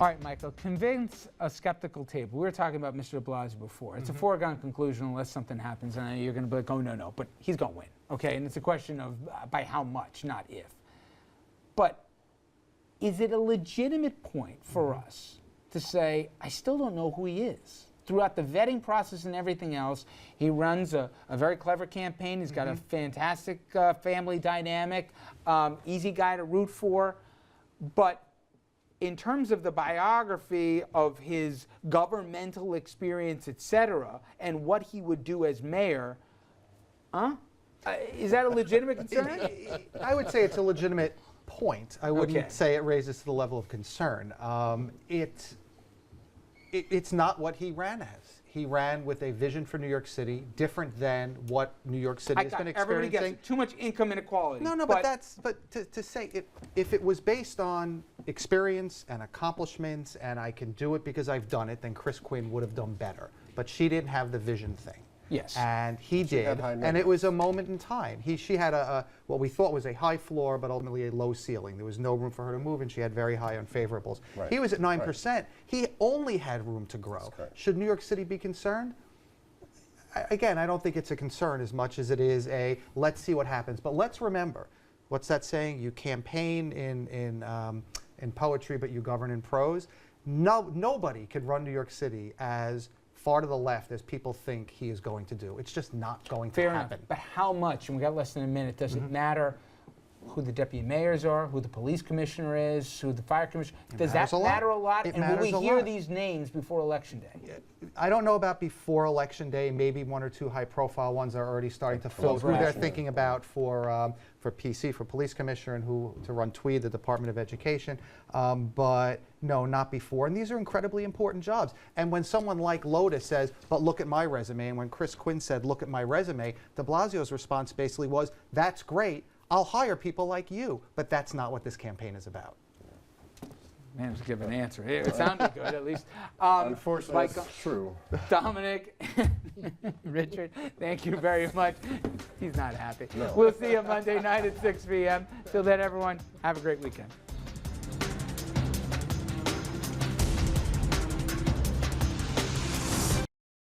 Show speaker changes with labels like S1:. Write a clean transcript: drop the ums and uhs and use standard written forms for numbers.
S1: All right, Michael, convince a skeptical table. We were talking about Mr. de Blasio before. It's a foregone conclusion unless something happens, and you're going to be like, oh, no, but he's going to win, okay? And it's a question of by how much, not if. But is it a legitimate point for us to say, I still don't know who he is? Throughout the vetting process and everything else, he runs a very clever campaign. He's got a fantastic family dynamic, easy guy to root for. But in terms of the biography of his governmental experience, et cetera, and what he would do as mayor, is that a legitimate concern?
S2: I would say it's a legitimate point. I wouldn't say it raises to the level of concern. It's not what he ran as. He ran with a vision for New York City different than what New York City has been experiencing.
S1: Everybody gets it. Too much income inequality.
S2: No, but to say if it was based on experience and accomplishments and I can do it because I've done it, then Chris Quinn would have done better. But she didn't have the vision thing.
S1: Yes.
S2: And he did, and it was a moment in time. She had what we thought was a high floor, but ultimately a low ceiling. There was no room for her to move, and she had very high unfavorables. Right. He was at 9%. Right. He only had room to grow. Should New York City be concerned? Again, I don't think it's a concern as much as it is a let's see what happens. But let's remember, what's that saying? You campaign in poetry, but you govern in prose. Nobody could run New York City as far to the left as people think he is going to do. It's just not going to happen.
S1: Enough. But how much, and we got less than a minute, does it matter who the deputy mayors are, who the police commissioner is, who the fire commissioner, does that matter a lot? And will we hear these names before Election Day?
S2: I don't know about before Election Day. Maybe one or two high profile ones are already starting to float who they're thinking about for PC, for police commissioner, and who to run Tweed, the Department of Education. But no, not before. And these are incredibly important jobs. And when someone like Lotus says, but look at my resume, and when Chris Quinn said, look at my resume, de Blasio's response basically was, that's great. I'll hire people like you, but that's not what this campaign is about.
S1: Managed to give an answer. It sounded good, at least.
S3: Unfortunately, it's true.
S1: Dominic, Richard, thank you very much. He's not happy.
S3: No.
S1: We'll see you Monday night at 6 p.m. Till then, everyone, have a great weekend.